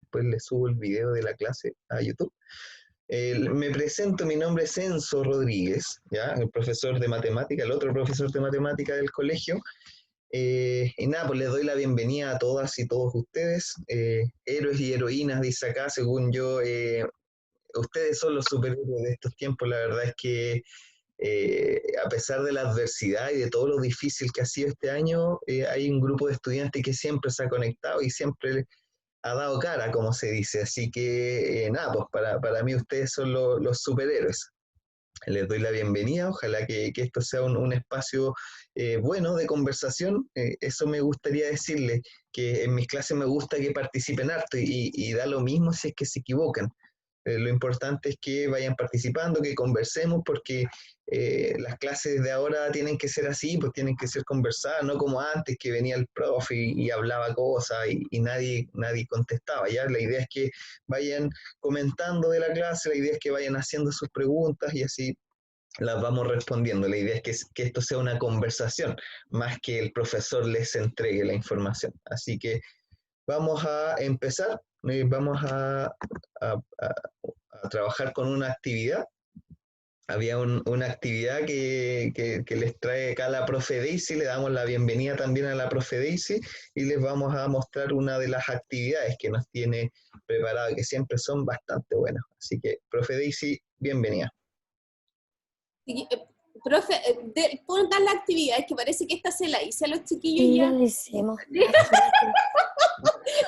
después le subo el video de la clase a YouTube. Me presento, mi nombre es Enzo Rodríguez, ¿ya? El profesor de matemática, el otro profesor de matemática del colegio. Y nada, pues les doy la bienvenida a todas y todos ustedes, héroes y heroínas, dice acá, según yo, ustedes son los superhéroes de estos tiempos. La verdad es que a pesar de la adversidad y de todo lo difícil que ha sido este año, hay un grupo de estudiantes que siempre se ha conectado y siempre ha dado cara, como se dice. Así que nada, pues para mí ustedes son los superhéroes. Les doy la bienvenida, ojalá que esto sea un espacio bueno de conversación. Eso me gustaría decirles, que en mis clases me gusta que participen harto y da lo mismo si es que se equivocan. Lo importante es que vayan participando, que conversemos, porque las clases de ahora tienen que ser así, pues tienen que ser conversadas, no como antes que venía el profe y hablaba cosas y nadie contestaba. Ya la idea es que vayan comentando de la clase, la idea es que vayan haciendo sus preguntas y así las vamos respondiendo. La idea es que esto sea una conversación, más que el profesor les entregue la información. Así que vamos a empezar, vamos a trabajar con una actividad. Había una actividad que les trae acá la profe Daisy, le damos la bienvenida también a la profe Daisy y les vamos a mostrar una de las actividades que nos tiene preparada, que siempre son bastante buenas. Así que, profe Daisy, bienvenida. Profe, pongan la actividad, es que parece que esta se la hice a los chiquillos Sí, ya. ya lo hicimos.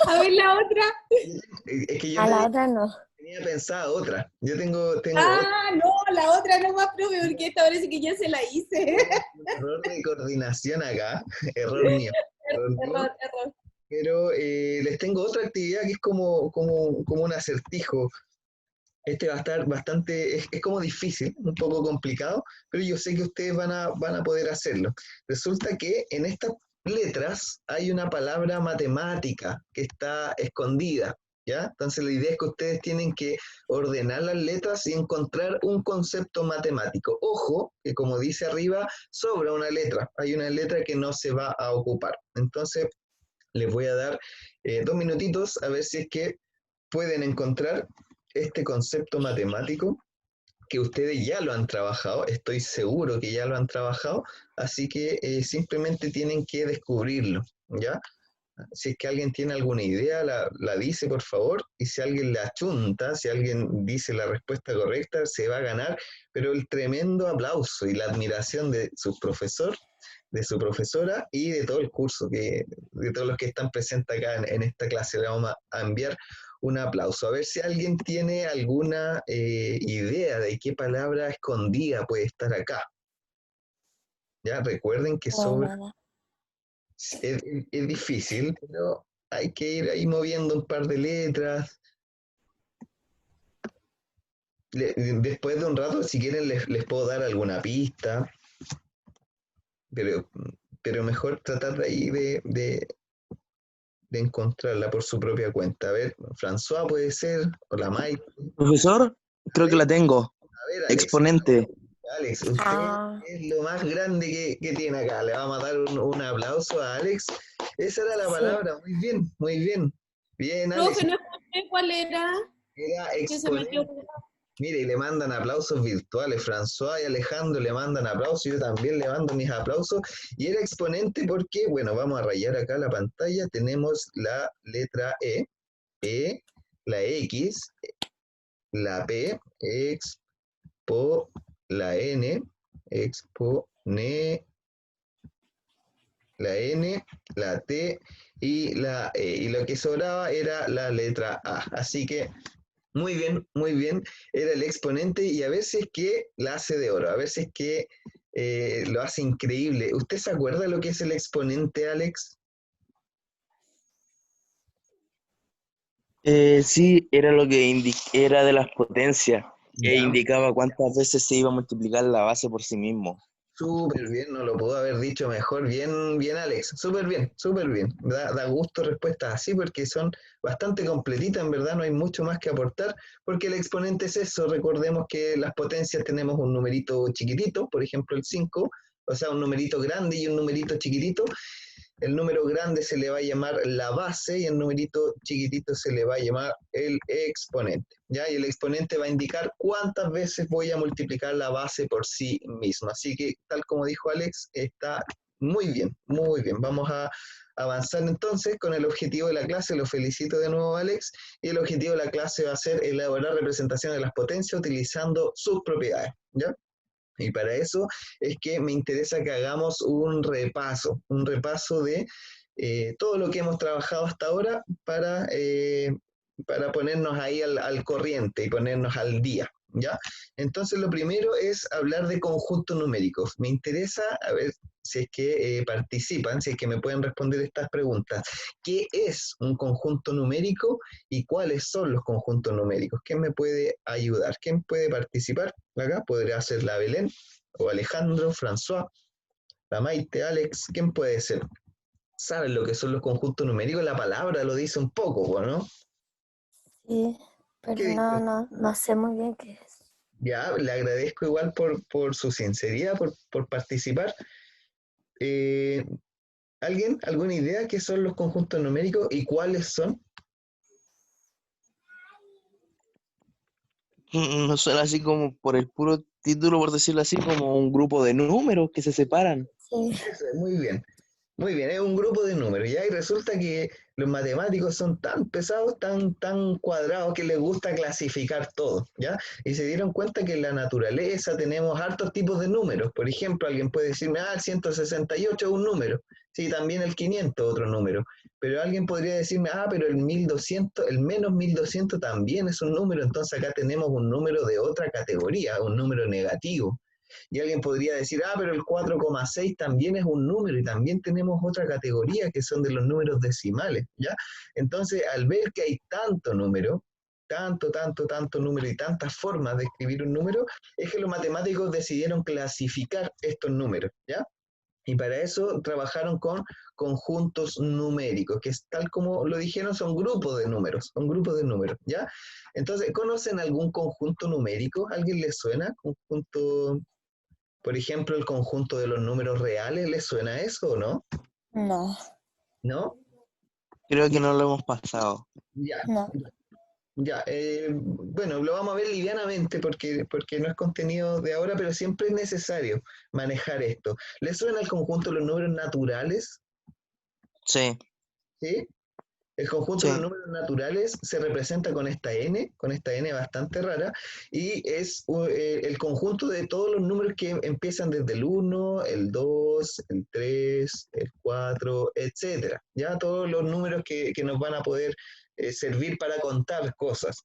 A ver la otra. Es que yo A la otra no. tenía pensada otra. Yo tengo otra. No, la otra no más, profe, porque esta parece que ya se la hice. Error de coordinación acá, error mío. Error. Pero les tengo otra actividad que es como un acertijo. Este va a estar bastante, es como difícil, un poco complicado, pero yo sé que ustedes van a poder hacerlo. Resulta que en estas letras hay una palabra matemática que está escondida, ¿ya? Entonces la idea es que ustedes tienen que ordenar las letras y encontrar un concepto matemático. Ojo, que como dice arriba, sobra una letra, hay una letra que no se va a ocupar. Entonces les voy a dar 2 minutitos a ver si es que pueden encontrar este concepto matemático que ustedes ya lo han trabajado, estoy seguro que ya lo han trabajado, así que simplemente tienen que descubrirlo, ¿ya? Si es que alguien tiene alguna idea, la dice por favor, y si alguien la achunta, si alguien dice la respuesta correcta, se va a ganar, pero el tremendo aplauso y la admiración de su profesor, de su profesora y de todo el curso, de todos los que están presentes acá en esta clase. Le vamos a enviar un aplauso. A ver si alguien tiene alguna idea de qué palabra escondida puede estar acá. Ya, recuerden que sobre... Es difícil, pero hay que ir ahí moviendo un par de letras. Después de un rato, si quieren, les puedo dar alguna pista, pero, pero mejor tratar de ahí de encontrarla por su propia cuenta. A ver, François puede ser, o la Mike. Profesor, creo que la tengo. A ver, Alex. Exponente. Alex, usted es lo más grande que tiene acá. Le vamos a dar un aplauso a Alex. Esa era la palabra. Muy bien, muy bien. Bien, Alex. Profe, no escuché cuál era. Era Que se me exponente. Mire, y le mandan aplausos virtuales. François y Alejandro le mandan aplausos. Yo también le mando mis aplausos. Y era exponente porque, bueno, vamos a rayar acá la pantalla. Tenemos la letra E, la X, la P, la N, expone, la N, la T y la E. Y lo que sobraba era la letra A. Así que muy bien, muy bien. Era el exponente y a ver si es que la hace de oro, a ver si es que lo hace increíble. ¿Usted se acuerda lo que es el exponente, Alex? Sí, era lo que era de las potencias, que Ya, indicaba cuántas veces se iba a multiplicar la base por sí mismo. súper bien, no lo puedo haber dicho mejor. Bien, bien, Alex. Súper bien, súper bien. Da gusto respuestas así porque son bastante completitas, en verdad no hay mucho más que aportar, porque el exponente es eso. Recordemos que las potencias tenemos un numerito chiquitito, por ejemplo el 5, o sea, un numerito grande y un numerito chiquitito, el número grande se le va a llamar la base y el numerito chiquitito se le va a llamar el exponente, ¿ya? Y el exponente va a indicar cuántas veces voy a multiplicar la base por sí misma. Así que, tal como dijo Alex, está muy bien, muy bien. Vamos a avanzar entonces con el objetivo de la clase. Lo felicito de nuevo, Alex. Y el objetivo de la clase va a ser elaborar representaciones de las potencias utilizando sus propiedades, ¿ya? Y para eso es que me interesa que hagamos un repaso de todo lo que hemos trabajado hasta ahora para ponernos ahí al corriente y ponernos al día, ¿ya? Entonces lo primero es hablar de conjuntos numéricos. Me interesa a ver si es que participan, si es que me pueden responder estas preguntas. ¿Qué es un conjunto numérico y cuáles son los conjuntos numéricos? ¿Quién me puede ayudar? ¿Quién puede participar? Acá podría ser la Belén, o Alejandro, François, la Maite, Alex. ¿Quién puede ser? ¿Saben lo que son los conjuntos numéricos? La palabra lo dice un poco, ¿no? Sí, ¿Qué pero dice? no sé muy bien qué es. Ya, le agradezco igual por su sinceridad, por participar. Eh, ¿Alguien? ¿Alguna idea qué son los conjuntos numéricos y cuáles son? No suena así como por el puro título, por decirlo así, como un grupo de números que se separan. Sí, Eso, muy bien. Muy bien, es un grupo de números, ¿ya? Y resulta que los matemáticos son tan pesados, tan cuadrados, que les gusta clasificar todo, ¿ya? Y se dieron cuenta que en la naturaleza tenemos hartos tipos de números. Por ejemplo, alguien puede decirme, el 168 es un número. Sí, también el 500 otro número. Pero alguien podría decirme, pero el 1200, el menos 1200 también es un número. Entonces acá tenemos un número de otra categoría, un número negativo. Y alguien podría decir, pero el 4,6 también es un número y también tenemos otra categoría que son de los números decimales, ¿ya? Entonces, al ver que hay tanto número, tanto número y tantas formas de escribir un número, es que los matemáticos decidieron clasificar estos números, ¿ya? Y para eso trabajaron con conjuntos numéricos, que es tal como lo dijeron, son grupos de números, ¿ya? Entonces, ¿conocen algún conjunto numérico? ¿Alguien les suena? Conjunto, por ejemplo, el conjunto de los números reales, ¿les suena eso o no? no, ¿No? Creo que no lo hemos pasado. Ya, no. ya. Bueno, lo vamos a ver livianamente porque no es contenido de ahora, pero siempre es necesario manejar esto. ¿Les suena el conjunto de los números naturales? Sí, ¿Sí? El conjunto de los sí. números naturales se representa con esta n bastante rara, y es el conjunto de todos los números que empiezan desde el 1, el 2, el 3, el 4, etcétera. Ya todos los números que nos van a poder servir para contar cosas.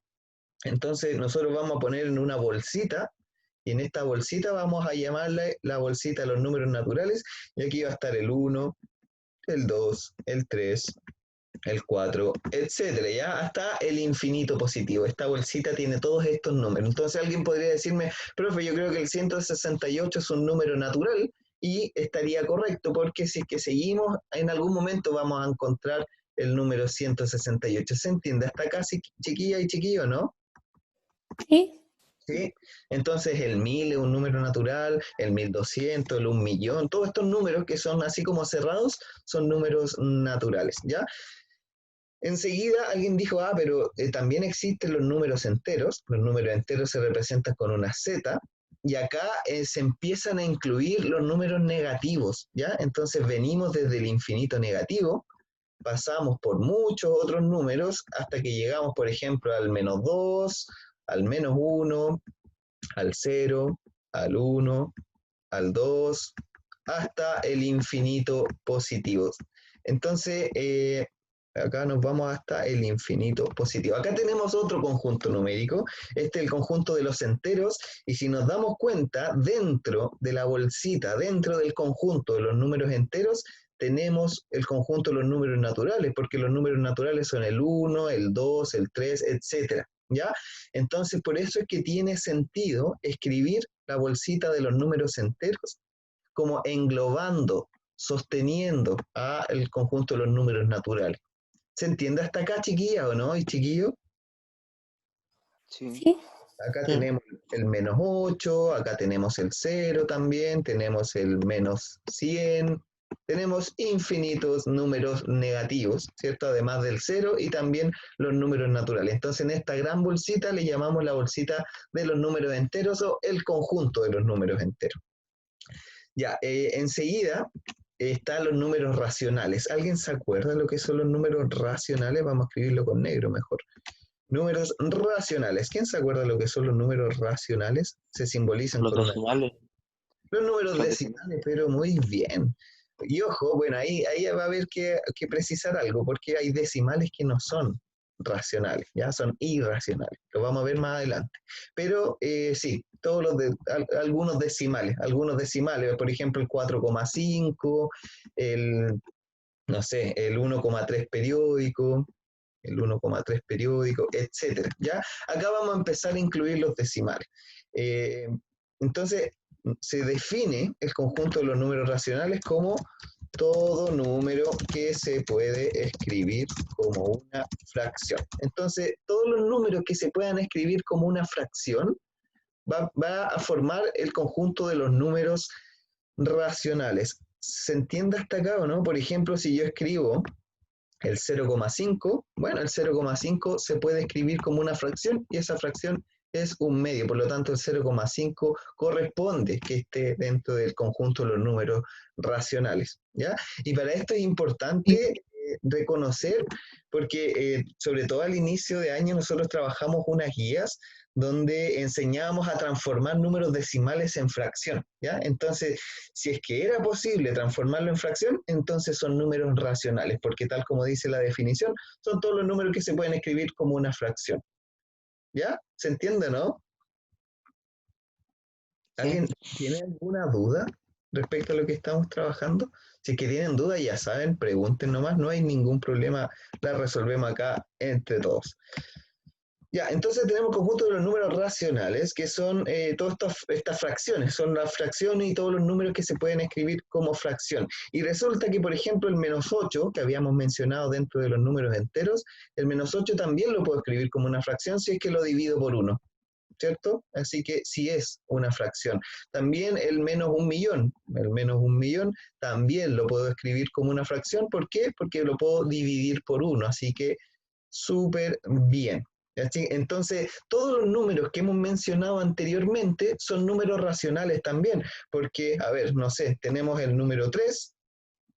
Entonces nosotros vamos a poner en una bolsita, y en esta bolsita vamos a llamarle la bolsita de los números naturales, y aquí va a estar el 1, el 2, el 3, el 4, etcétera, ya hasta el infinito positivo. Esta bolsita tiene todos estos números. Entonces alguien podría decirme, profe, yo creo que el 168 es un número natural, y estaría correcto, porque si es que seguimos, en algún momento vamos a encontrar el número 168. ¿Se entiende? Hasta acá, chiquilla y chiquillo, ¿no? Sí, ¿Sí? Entonces el 1000 es un número natural, el 1200, el 1.000.000, todos estos números que son así como cerrados, son números naturales, ¿ya? Enseguida alguien dijo, pero también existen los números enteros se representan con una Z, y acá se empiezan a incluir los números negativos, ¿ya? Entonces venimos desde el infinito negativo, pasamos por muchos otros números, hasta que llegamos, por ejemplo, al -2, al -1, al 0, al 1, al 2, hasta el infinito positivo. Entonces, acá nos vamos hasta el infinito positivo. Acá tenemos otro conjunto numérico, este es el conjunto de los enteros, y si nos damos cuenta, dentro de la bolsita, dentro del conjunto de los números enteros, tenemos el conjunto de los números naturales, porque los números naturales son el 1, el 2, el 3, etcétera, ¿ya? Entonces, por eso es que tiene sentido escribir la bolsita de los números enteros como englobando, sosteniendo al conjunto de los números naturales. ¿Se entiende hasta acá, chiquilla, o no? ¿Y chiquillo? Sí. sí, Acá Sí. tenemos el -8, acá tenemos el 0 también, tenemos el -100, tenemos infinitos números negativos, ¿cierto? Además del cero y también los números naturales. Entonces, en esta gran bolsita le llamamos la bolsita de los números enteros o el conjunto de los números enteros. Ya, enseguida están los números racionales. ¿Alguien se acuerda de lo que son los números racionales? Vamos a escribirlo con negro mejor. Números racionales. ¿Quién se acuerda de lo que son los números racionales? Se simbolizan Los con una... decimales. Los números Los decimales, pero muy bien. Y ojo, bueno, ahí va a haber que precisar algo, porque hay decimales que no son racionales, ya son irracionales. Lo vamos a ver más adelante. Pero sí, algunos decimales, por ejemplo, el 4,5, no sé, el 1,3 periódico, etcétera. ¿Ya? Acá vamos a empezar a incluir los decimales. Entonces, se define el conjunto de los números racionales como todo número que se puede escribir como una fracción. Entonces, todos los números que se puedan escribir como una fracción va a formar el conjunto de los números racionales. ¿Se entiende hasta acá o no? Por ejemplo, si yo escribo el 0,5, bueno, el 0,5 se puede escribir como una fracción y esa fracción es un medio, por lo tanto el 0,5 corresponde que esté dentro del conjunto de los números racionales, ¿ya? Y para esto es importante reconocer, porque sobre todo al inicio de año nosotros trabajamos unas guías donde enseñábamos a transformar números decimales en fracción, ¿ya? Entonces, si es que era posible transformarlo en fracción, entonces son números racionales, porque tal como dice la definición, son todos los números que se pueden escribir como una fracción. ¿Ya? ¿Se entiende, no? ¿Alguien tiene alguna duda respecto a lo que estamos trabajando? Si es que tienen duda, ya saben, pregunten nomás, no hay ningún problema, la resolvemos acá entre todos. Ya, entonces tenemos conjunto de los números racionales, que son todas estas fracciones, son las fracciones y todos los números que se pueden escribir como fracción. Y resulta que, por ejemplo, el -8, que habíamos mencionado dentro de los números enteros, el -8 también lo puedo escribir como una fracción si es que lo divido por 1, ¿cierto? Así que sí es una fracción. También el -1.000.000 también lo puedo escribir como una fracción. ¿Por qué? Porque lo puedo dividir por 1, así que súper bien. Entonces, todos los números que hemos mencionado anteriormente son números racionales también, porque, a ver, no sé, tenemos el número 3,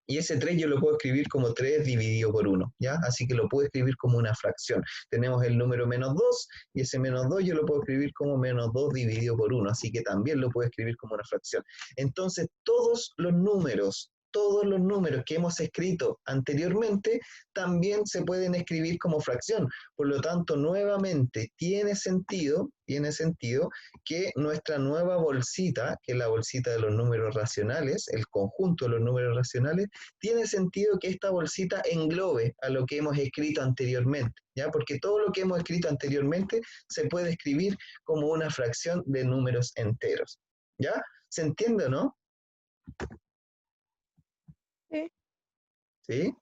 y ese 3 yo lo puedo escribir como 3 dividido por 1, ¿ya? Así que lo puedo escribir como una fracción. Tenemos el número -2, y ese -2 yo lo puedo escribir como -2 dividido por 1, así que también lo puedo escribir como una fracción. Entonces, todos los números que hemos escrito anteriormente también se pueden escribir como fracción. Por lo tanto, nuevamente, tiene sentido que nuestra nueva bolsita, que es la bolsita de los números racionales, el conjunto de los números racionales, tiene sentido que esta bolsita englobe a lo que hemos escrito anteriormente, ¿ya? Porque todo lo que hemos escrito anteriormente se puede escribir como una fracción de números enteros, ¿ya? ¿Se entiende o no? Sí. ¿Sí?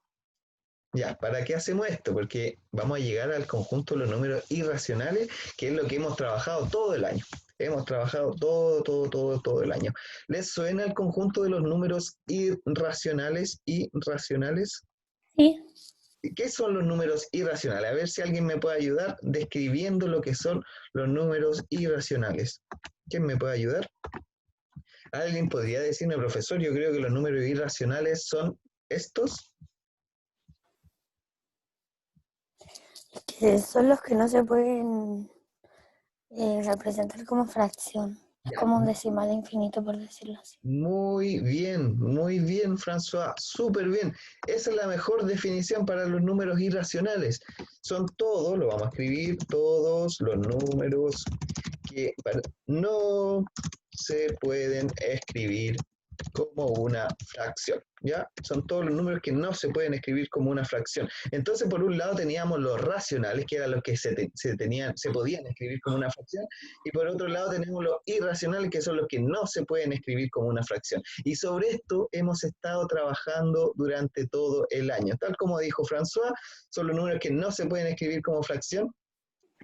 Ya, ¿para qué hacemos esto? Porque vamos a llegar al conjunto de los números irracionales, que es lo que hemos trabajado todo el año. Hemos trabajado todo el año. ¿Les suena el conjunto de los números irracionales y racionales? Sí. ¿Qué son los números irracionales? A ver si alguien me puede ayudar describiendo lo que son los números irracionales. ¿Quién me puede ayudar? ¿Alguien podría decirme, profesor, yo creo que los números irracionales son estos? Que son los que no se pueden representar como fracción. Es Ya, como un decimal infinito, por decirlo así. muy bien, François, súper bien. Esa es la mejor definición para los números irracionales. Son todos, lo vamos a escribir, todos los números que no se pueden escribir como una fracción, ¿ya? Son todos los números que no se pueden escribir como una fracción. Entonces, por un lado teníamos los racionales, que eran los que se podían escribir como una fracción, y por otro lado tenemos los irracionales, que son los que no se pueden escribir como una fracción. Y sobre esto hemos estado trabajando durante todo el año. Tal como dijo François, son los números que no se pueden escribir como fracción,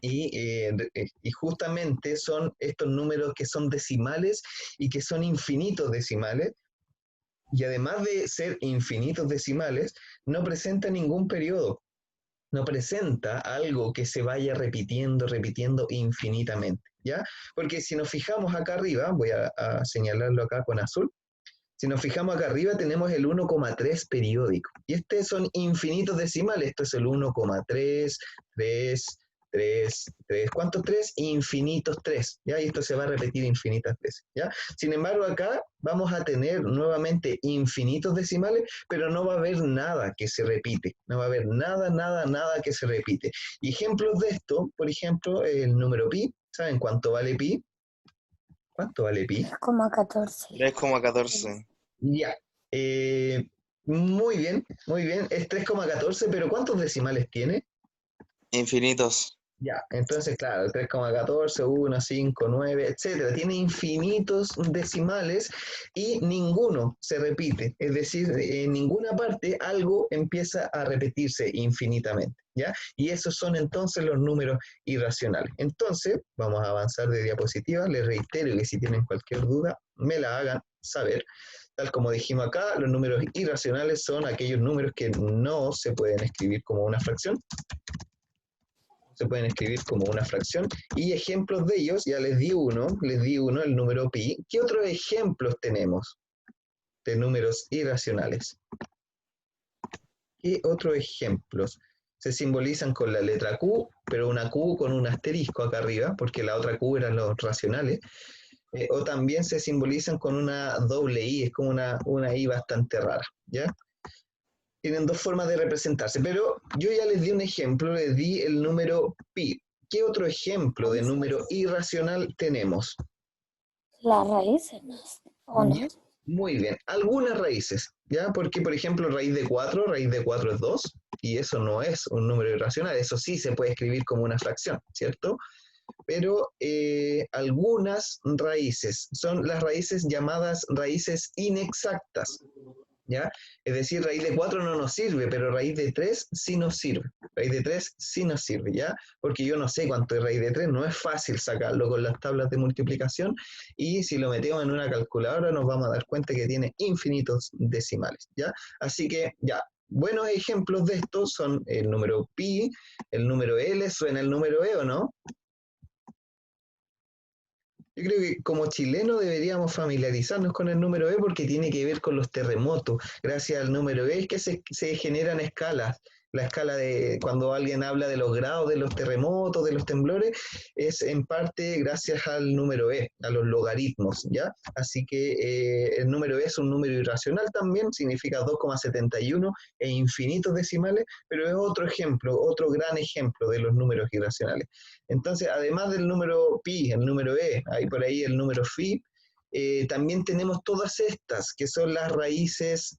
y justamente son estos números que son decimales y que son infinitos decimales, Y además de ser infinitos decimales, no presenta ningún periodo. No presenta algo que se vaya repitiendo, repitiendo infinitamente, ¿ya? Porque si nos fijamos acá arriba, voy a señalarlo acá con azul, si nos fijamos acá arriba tenemos el 1,3 periódico, y estos son infinitos decimales, esto es el 1,3, 3, 3, 3, ¿cuántos 3? Infinitos 3, ¿ya? Y esto se va a repetir infinitas veces, ¿ya? Sin embargo, acá vamos a tener nuevamente infinitos decimales, pero no va a haber nada que se repite, no va a haber nada, nada, nada que se repite. Y ejemplos de esto, por ejemplo, el número pi, ¿saben cuánto vale pi? ¿Cuánto vale pi? 3,14. 3,14. Ya. Muy bien, es 3,14, pero ¿cuántos decimales tiene? Infinitos. Ya, entonces, claro, 3,14, 1, 5, 9, etcétera. Tiene infinitos decimales y ninguno se repite. Es decir, en ninguna parte algo empieza a repetirse infinitamente, ¿ya? Y esos son entonces los números irracionales. Entonces, vamos a avanzar de diapositiva. Les reitero que si tienen cualquier duda, me la hagan saber. Tal como dijimos acá, los números irracionales son aquellos números que no se pueden escribir como una fracción, se pueden escribir como una fracción, y ejemplos de ellos, ya les di uno, el número pi. ¿Qué otros ejemplos tenemos de números irracionales? ¿Qué otros ejemplos? Se simbolizan con la letra Q, pero una Q con un asterisco acá arriba, porque la otra Q eran los racionales, o también se simbolizan con una doble I, es como una I bastante rara, ¿ya? Tienen dos formas de representarse, pero yo ya les di un ejemplo, les di el número pi. ¿Qué otro ejemplo de número irracional tenemos? Las raíces, ¿o no? Muy bien, algunas raíces, ¿ya? Porque, por ejemplo, raíz de 4 es 2, y eso no es un número irracional, eso sí se puede escribir como una fracción, ¿cierto? Pero algunas raíces son las raíces llamadas raíces inexactas, ¿ya? Es decir, raíz de 4 no nos sirve, pero raíz de 3 sí nos sirve. Raíz de 3 sí nos sirve, ¿ya? Porque yo no sé cuánto es raíz de 3, no es fácil sacarlo con las tablas de multiplicación, y si lo metemos en una calculadora nos vamos a dar cuenta que tiene infinitos decimales, ¿ya? Así que, ya, buenos ejemplos de estos son el número pi, el número L, ¿suena el número E o no? Yo creo que como chileno deberíamos familiarizarnos con el número E porque tiene que ver con los terremotos. Gracias al número E es que se generan escalas. La escala de cuando alguien habla de los grados de los terremotos, de los temblores, es en parte gracias al número E, a los logaritmos, ¿ya? Así que el número E es un número irracional también, significa 2,71 e infinitos decimales, pero es otro ejemplo, otro gran ejemplo de los números irracionales. Entonces, además del número pi, el número e, hay por ahí el número phi, también tenemos todas estas, que son las raíces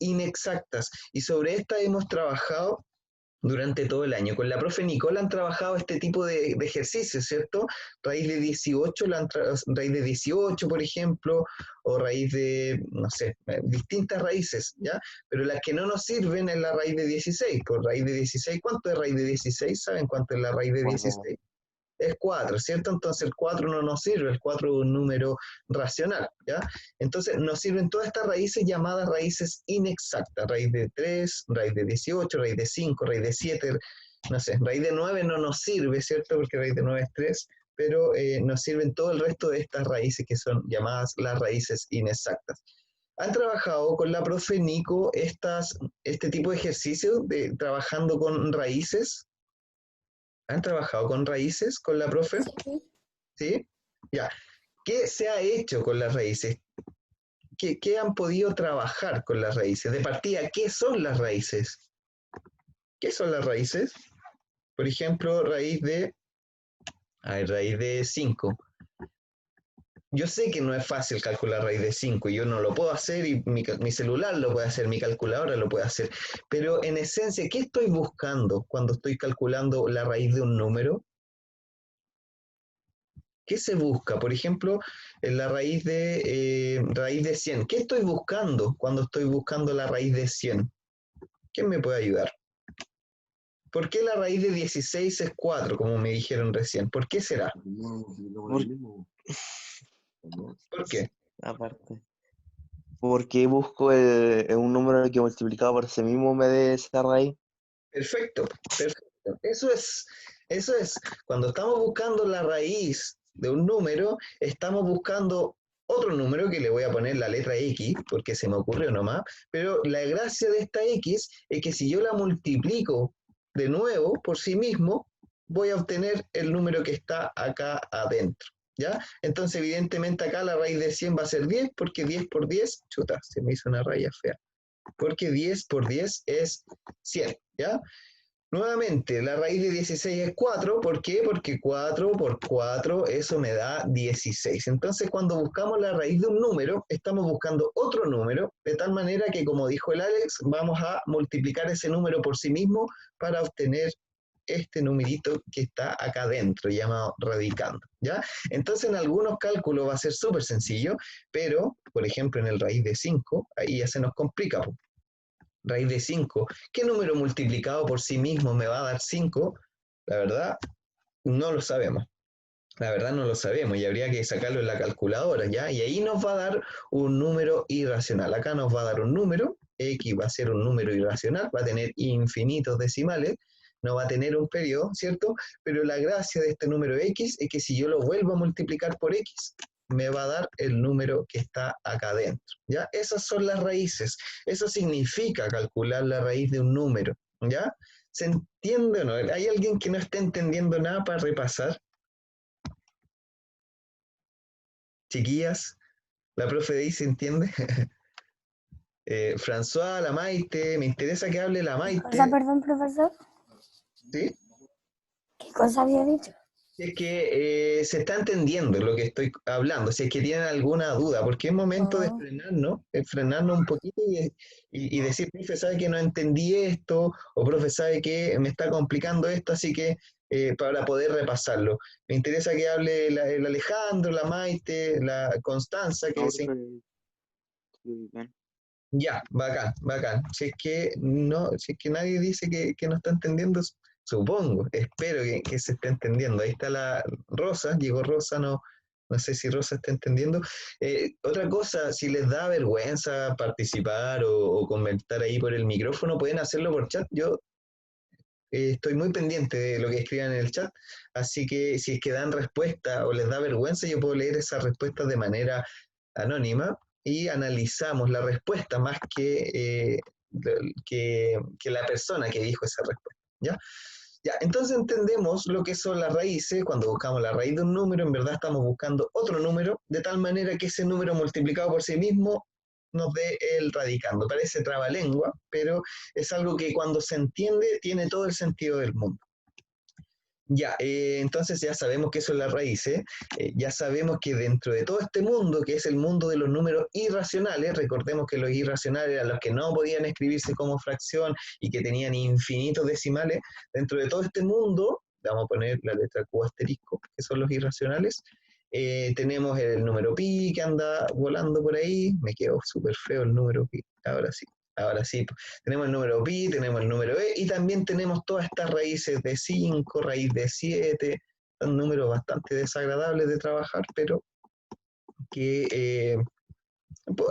inexactas. Y sobre estas hemos trabajado durante todo el año. Con la profe Nicole han trabajado este tipo de ejercicios, ¿cierto? Raíz de 18, raíz de 18, por ejemplo, o raíz de, no sé, distintas raíces, ¿ya? Pero las que no nos sirven es la raíz de 16. Por raíz de 16, ¿cuánto es raíz de 16? ¿Saben cuánto es la raíz de 16? Es 4, ¿cierto? Entonces el 4 no nos sirve, el 4 es un número racional, ¿ya? Entonces nos sirven todas estas raíces llamadas raíces inexactas, raíz de 3, raíz de 18, raíz de 5, raíz de 7, no sé, raíz de 9 no nos sirve, ¿cierto? Porque raíz de 9 es 3, pero nos sirven todo el resto de estas raíces que son llamadas las raíces inexactas. ¿Han trabajado con la profe Nico este tipo de ejercicios de trabajando con raíces? ¿Han trabajado con raíces con la profe? Sí. ¿Sí? Ya. ¿Qué se ha hecho con las raíces? ¿Qué han podido trabajar con las raíces? De partida, ¿qué son las raíces? ¿Qué son las raíces? Por ejemplo, raíz de 5. Yo sé que no es fácil calcular raíz de 5 y yo no lo puedo hacer y mi celular lo puede hacer, mi calculadora lo puede hacer. Pero en esencia, ¿qué estoy buscando cuando estoy calculando la raíz de un número? ¿Qué se busca? Por ejemplo, en la raíz de 100. ¿Qué estoy buscando cuando estoy buscando la raíz de 100? ¿Quién me puede ayudar? ¿Por qué la raíz de 16 es 4, como me dijeron recién? ¿Por qué será? Por- ¿Por qué? Aparte. Porque busco un número que multiplicado por sí mismo me dé esa raíz. Perfecto, perfecto. Eso es. Cuando estamos buscando la raíz de un número, estamos buscando otro número que le voy a poner la letra X, porque se me ocurrió nomás, pero la gracia de esta X es que si yo la multiplico de nuevo por sí mismo, voy a obtener el número que está acá adentro. ¿Ya? Entonces, evidentemente, acá la raíz de 100 va a ser 10, porque 10 por 10, chuta, se me hizo una raya fea. Porque 10 por 10 es 100, ¿ya? Nuevamente, la raíz de 16 es 4. ¿Por qué? Porque 4 por 4, eso me da 16. Entonces, cuando buscamos la raíz de un número, estamos buscando otro número, de tal manera que, como dijo el Alex, vamos a multiplicar ese número por sí mismo para obtener este numerito que está acá adentro, llamado radicando, ¿ya? Entonces, en algunos cálculos va a ser súper sencillo, pero, por ejemplo, en el raíz de 5, ahí ya se nos complica, po. Raíz de 5. ¿Qué número multiplicado por sí mismo me va a dar 5? La verdad, no lo sabemos. La verdad no lo sabemos y habría que sacarlo en la calculadora, ¿ya? Y ahí nos va a dar un número irracional. Acá nos va a dar un número, X va a ser un número irracional, va a tener infinitos decimales, no va a tener un periodo, ¿cierto? Pero la gracia de este número X es que si yo lo vuelvo a multiplicar por X, me va a dar el número que está acá adentro, ¿ya? Esas son las raíces. Eso significa calcular la raíz de un número, ¿ya? ¿Se entiende o no? ¿Hay alguien que no esté entendiendo nada para repasar? Chiquillas, la profe dice, ¿entiende? François, la Maite, me interesa que hable la ¿Qué cosa, Maite, perdón, profesor? ¿sí? ¿Qué cosa había dicho? Si es que se está entendiendo lo que estoy hablando, si es que tienen alguna duda, porque es momento de Oh, frenarnos, frenarnos un poquito y decir, profe, sabe que no entendí esto, o profe, sabe que me está complicando esto, así que para poder repasarlo. Me interesa que hable el Alejandro, la Maite, la Constanza, que No, se... profe, sí, bien. Ya, bacán, bacán. Si es que nadie dice que no está entendiendo, supongo, espero que se esté entendiendo. Ahí está la Rosa, llegó Rosa, no sé si Rosa está entendiendo. Otra cosa, si les da vergüenza participar o comentar ahí por el micrófono, pueden hacerlo por chat. Yo estoy muy pendiente de lo que escriban en el chat, así que si es que dan respuesta o les da vergüenza, yo puedo leer esas respuestas de manera anónima y analizamos la respuesta más que la persona que dijo esa respuesta, ¿ya? Ya, entonces entendemos lo que son las raíces. Cuando buscamos la raíz de un número, en verdad estamos buscando otro número, de tal manera que ese número multiplicado por sí mismo nos dé el radicando. Parece trabalengua, pero es algo que cuando se entiende tiene todo el sentido del mundo. Ya, entonces ya sabemos que son las raíces, ya sabemos que dentro de todo este mundo, que es el mundo de los números irracionales, recordemos que los irracionales eran los que no podían escribirse como fracción y que tenían infinitos decimales, dentro de todo este mundo, vamos a poner la letra Q asterisco, que son los irracionales, tenemos el número pi que anda volando por ahí, me quedó súper feo el número pi, ahora sí. Ahora sí, tenemos el número pi, tenemos el número e y también tenemos todas estas raíces de 5, raíz de 7, son números bastante desagradables de trabajar, pero que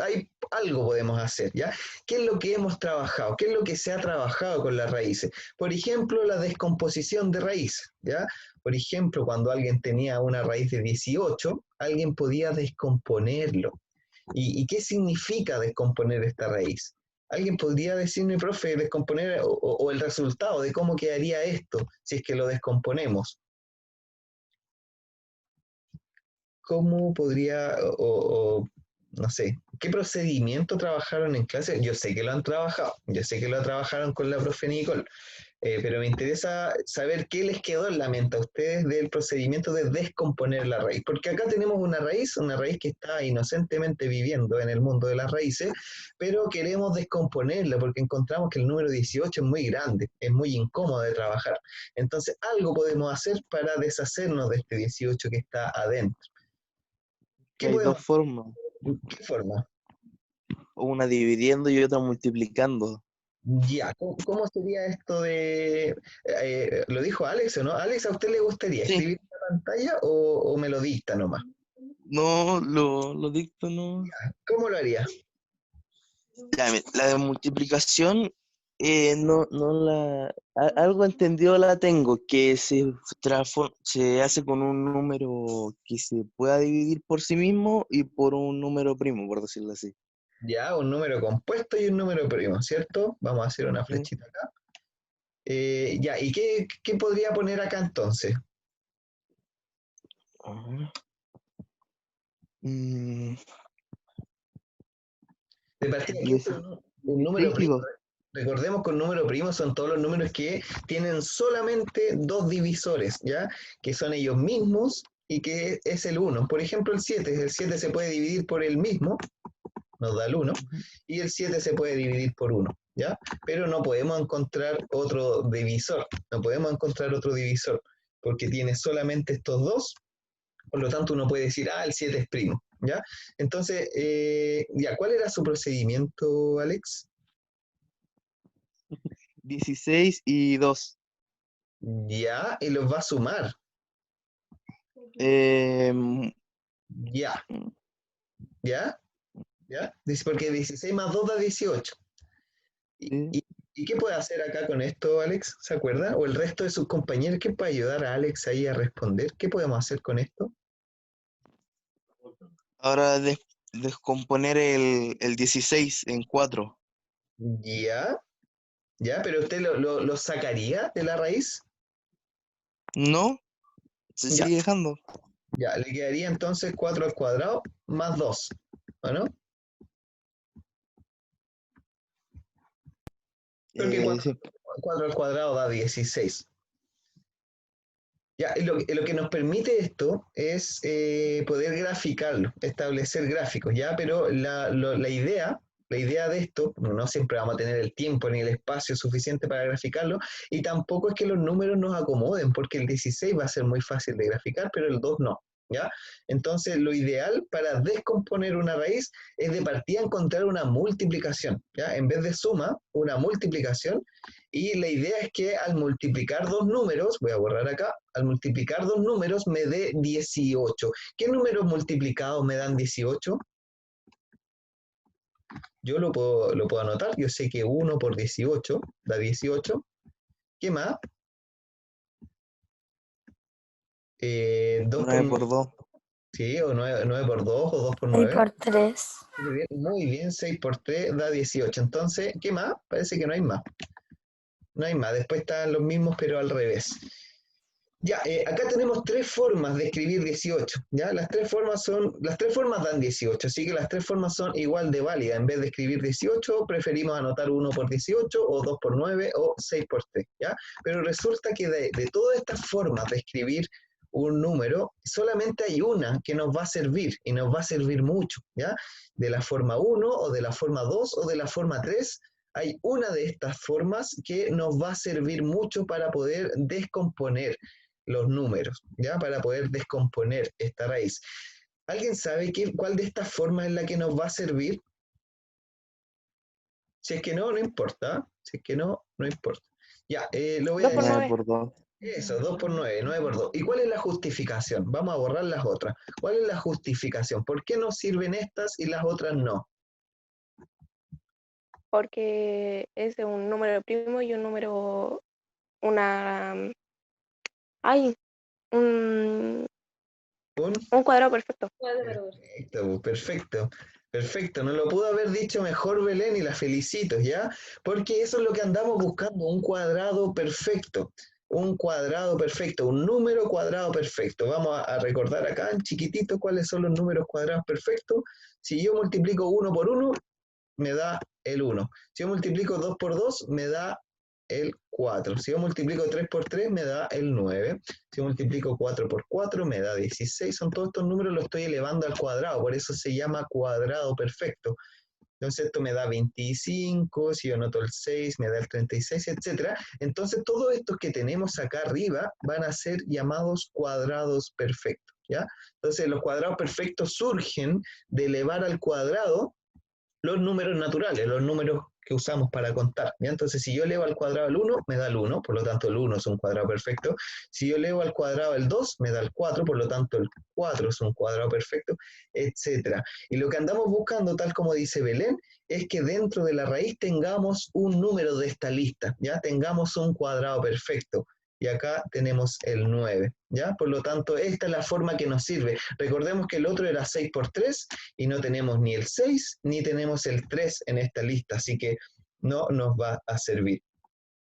hay algo podemos hacer, ¿ya? ¿Qué es lo que hemos trabajado? ¿Qué es lo que se ha trabajado con las raíces? Por ejemplo, la descomposición de raíces, ¿ya? Por ejemplo, cuando alguien tenía una raíz de 18, alguien podía descomponerlo. ¿Y qué significa descomponer esta raíz? ¿Alguien podría decirme, profe, descomponer o el resultado de cómo quedaría esto si es que lo descomponemos? ¿Cómo podría, no sé, qué procedimiento trabajaron en clase? Yo sé que lo han trabajado, yo sé que lo trabajaron con la profe Nicole, pero me interesa saber qué les quedó en la mente a ustedes del procedimiento de descomponer la raíz, porque acá tenemos una raíz que está inocentemente viviendo en el mundo de las raíces, pero queremos descomponerla porque encontramos que el número 18 es muy grande, es muy incómodo de trabajar. Entonces, algo podemos hacer para deshacernos de este 18 que está adentro. Que ¿Qué hay dos podemos formas, hacer? ¿Qué forma? una dividiendo y otra multiplicando. Ya, ¿cómo sería esto de... lo dijo Alex, ¿o no? Alex, ¿a usted le gustaría Sí, escribir en la pantalla o me lo dicta nomás? no, lo dicto, no. ¿Cómo lo haría? Ya, la de multiplicación, algo entendido la tengo, que se hace con un número que se pueda dividir por sí mismo y por un número primo, por decirlo así. Ya, un número compuesto y un número primo, ¿cierto? Vamos a hacer una ¿Sí? flechita acá. Ya, ¿y qué podría poner acá entonces? Ajá. Mm, De partida, ¿qué es 10 un número 16 y primo? 2. Recordemos que un número primo son todos los números que tienen solamente dos divisores, ¿ya? Que son ellos mismos y que es el uno. Por ejemplo, el 7 se puede dividir por el mismo, nos da el uno, y el 7 se puede dividir por uno, ¿ya? Pero no podemos encontrar otro divisor, no podemos encontrar otro divisor, porque tiene solamente estos dos, por lo tanto uno puede decir, el 7 es primo, ¿ya? Entonces, ya, ¿cuál era su procedimiento, Alex? 16 y 2. Ya, y los va a sumar. Em, Ya, ya, ya. Dice, porque 16 más 2 da 18. ¿Y, sí. y, y qué puede hacer acá con esto, Alex? ¿Se acuerda? O el resto de sus compañeros, ¿qué puede ayudar a Alex ahí a responder? ¿Qué podemos hacer con esto? Ahora descomponer el 16 en 4. Ya, ya, pero usted lo sacaría de la raíz. No, se Ya, sigue dejando. ya, le quedaría entonces 4 al cuadrado más 2, ¿o no? Porque Sí. 4 al cuadrado da 16. Ya, y lo que nos permite esto es poder graficarlo, establecer gráficos, ¿ya? Pero la idea de esto, no siempre vamos a tener el tiempo ni el espacio suficiente para graficarlo, y tampoco es que los números nos acomoden, porque el 16 va a ser muy fácil de graficar, pero el 2 no, ¿ya? Entonces, lo ideal para descomponer una raíz es de partida encontrar una multiplicación, ¿ya? En vez de suma, una multiplicación, y la idea es que al multiplicar dos números, voy a borrar acá, al multiplicar dos números me dé 18. ¿Qué números multiplicados me dan 18? Yo lo puedo anotar, yo sé que 1 por 18 da 18. ¿Qué más? 2 por 9 9, por 2. sí, o 9 por 2 o 2 por 6 9. por 3. Muy bien, 6 por 3 da 18. Entonces, ¿qué más? Parece que no hay más. No hay más, después están los mismos pero al revés. Ya, acá tenemos tres formas de escribir 18, ¿ya? Las tres formas dan 18, así que las tres formas son igual de válidas. En vez de escribir 18, preferimos anotar 1 por 18, o 2 por 9, o 6 por 3, ¿ya? Pero resulta que de todas estas formas de escribir un número, solamente hay una que nos va a servir, y nos va a servir mucho, ¿ya? De la forma 1, o de la forma 2, o de la forma 3, hay una de estas formas que nos va a servir mucho para poder descomponer los números, ¿ya? Para poder descomponer esta raíz. ¿Alguien sabe cuál de estas formas es la que nos va a servir? Si es que no, no importa. Si es que no, no importa. Ya, lo voy a 2 por decir. 9 9. por 2. Eso, 2 por 9, 9 por 2. ¿Y cuál es la justificación? Vamos a borrar las otras. ¿Cuál es la justificación? ¿Por qué nos sirven estas y las otras no? Porque es de un número primo y un número, una, ay, un, Un un cuadrado perfecto. Perfecto, perfecto, perfecto. No lo pudo haber dicho mejor Belén y la felicito, ¿ya? Porque eso es lo que andamos buscando, un cuadrado perfecto. Un cuadrado perfecto, un número cuadrado perfecto. Vamos a recordar acá en chiquitito cuáles son los números cuadrados perfectos. Si yo multiplico 1 por 1, me da el 1. Si yo multiplico 2 por 2, me da el 4. Si yo multiplico 3 por 3, me da el 9. Si yo multiplico 4 por 4, me da 16. Son todos estos números, los estoy elevando al cuadrado, por eso se llama cuadrado perfecto. Entonces esto me da 25, si yo anoto el 6, me da el 36, etc. Entonces todos estos que tenemos acá arriba van a ser llamados cuadrados perfectos, ¿ya? Entonces los cuadrados perfectos surgen de elevar al cuadrado los números naturales, los números que usamos para contar, ¿ya? Entonces, si yo elevo al cuadrado el 1, me da el 1, por lo tanto el 1 es un cuadrado perfecto. Si yo elevo al cuadrado el 2, me da el 4, por lo tanto el 4 es un cuadrado perfecto, etc. Y lo que andamos buscando, tal como dice Belén, es que dentro de la raíz tengamos un número de esta lista, ¿ya? Tengamos un cuadrado perfecto. Y acá tenemos el 9, ¿ya? Por lo tanto, esta es la forma que nos sirve. Recordemos que el otro era 6 por 3 y no tenemos ni el 6 ni tenemos el 3 en esta lista, así que no nos va a servir,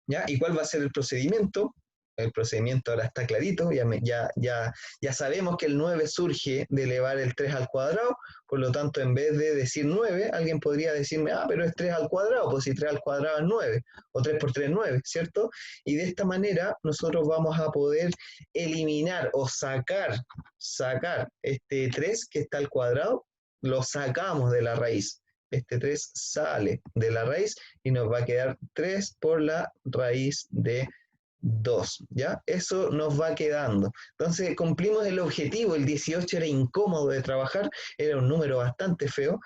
¿ya? ¿Y cuál va a ser el procedimiento? El procedimiento ahora está clarito, ya sabemos que el 9 surge de elevar el 3 al cuadrado, por lo tanto, en vez de decir 9, alguien podría decirme, pero es 3 al cuadrado, pues si 3 al cuadrado es 9, o 3 por 3 es 9, ¿cierto? Y de esta manera nosotros vamos a poder eliminar o sacar este 3 que está al cuadrado, lo sacamos de la raíz. Este 3 sale de la raíz y nos va a quedar 3 por la raíz de 2, ¿ya? Eso nos va quedando. Entonces cumplimos el objetivo, el 18 era incómodo de trabajar, era un número bastante feo,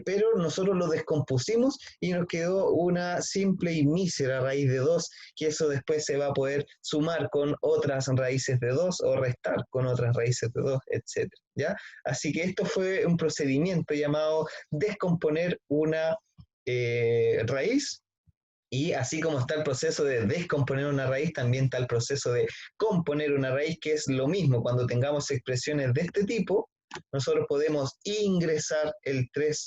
pero nosotros lo descompusimos y nos quedó una simple y mísera raíz de 2, que eso después se va a poder sumar con otras raíces de 2 o restar con otras raíces de 2, etc. ¿Ya? Así que esto fue un procedimiento llamado descomponer una raíz. Y así como está el proceso de descomponer una raíz, también está el proceso de componer una raíz, que es lo mismo. Cuando tengamos expresiones de este tipo, nosotros podemos ingresar el 3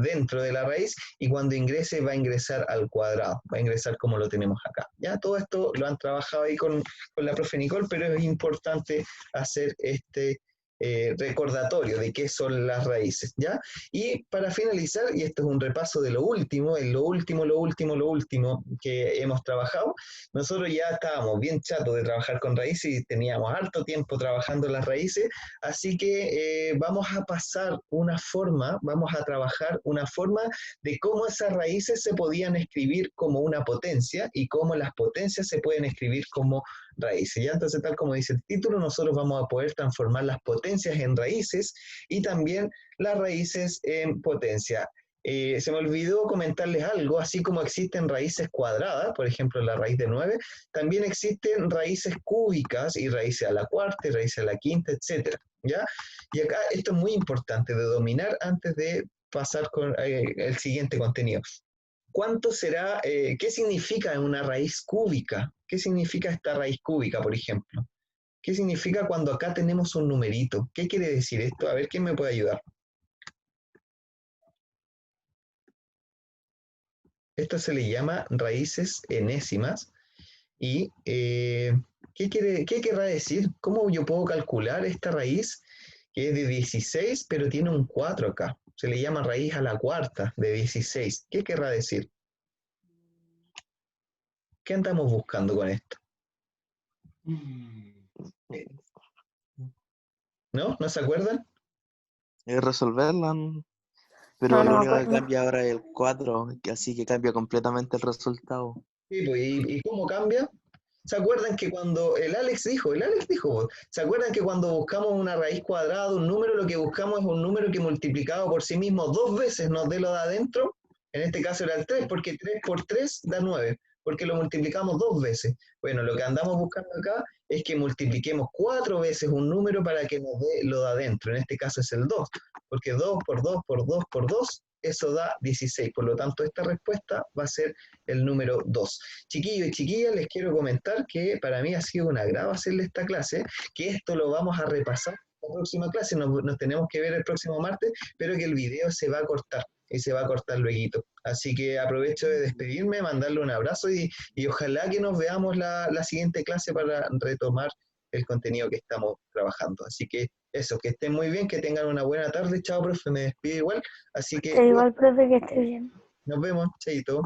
dentro de la raíz, y cuando ingrese va a ingresar al cuadrado, va a ingresar como lo tenemos acá. Ya todo esto lo han trabajado ahí con la profe Nicole, pero es importante hacer este recordatorio de qué son las raíces, ¿ya? Y para finalizar, y esto es un repaso de lo último que hemos trabajado, nosotros ya estábamos bien chatos de trabajar con raíces y teníamos harto tiempo trabajando las raíces, así que vamos a trabajar una forma de cómo esas raíces se podían escribir como una potencia y cómo las potencias se pueden escribir como raíces, ¿ya? Entonces, tal como dice el título, nosotros vamos a poder transformar las potencias en raíces y también las raíces en potencia. Se me olvidó comentarles algo, así como existen raíces cuadradas, por ejemplo la raíz de 9, también existen raíces cúbicas y raíces a la cuarta y raíces a la quinta, etc. ¿Ya? Y acá esto es muy importante de dominar antes de pasar con el siguiente contenido. ¿Cuánto será, qué significa una raíz cúbica? ¿Qué significa esta raíz cúbica, por ejemplo? ¿Qué significa cuando acá tenemos un numerito? ¿Qué quiere decir esto? A ver, ¿quién me puede ayudar? Esto se le llama raíces enésimas. ¿Y qué querrá decir? ¿Cómo yo puedo calcular esta raíz que es de 16, pero tiene un 4 acá? Se le llama raíz a la cuarta de 16. ¿Qué querrá decir? ¿Qué andamos buscando con esto? ¿No? ¿No se acuerdan? Es resolverla, pero No, lo no me único que acuerdo. cambia ahora es el 4, así que cambia completamente el resultado. Sí, pues, ¿y cómo cambia? ¿Se acuerdan que cuando el Alex dijo, ¿se acuerdan que cuando buscamos una raíz cuadrada de un número, lo que buscamos es un número que multiplicado por sí mismo 2 veces nos dé lo de adentro? En este caso era el 3, porque 3 por 3 da 9, porque lo multiplicamos 2 veces. Bueno, lo que andamos buscando acá es que multipliquemos 4 veces un número para que nos dé lo de adentro. En este caso es el 2, porque 2 por 2 por 2 por 2, eso da 16. Por lo tanto, esta respuesta va a ser el número 2. Chiquillos y chiquillas, les quiero comentar que para mí ha sido un agrado hacerle esta clase, que esto lo vamos a repasar en la próxima clase, nos tenemos que ver el próximo martes, pero que el video se va a cortar, y se va a cortar luego. Así que aprovecho de despedirme, mandarle un abrazo y ojalá que nos veamos la siguiente clase para retomar el contenido que estamos trabajando. Así que eso, que estén muy bien, que tengan una buena tarde. Chao, profe, me despido igual. Así que Te igual, profe, que esté bien. nos vemos, chaito.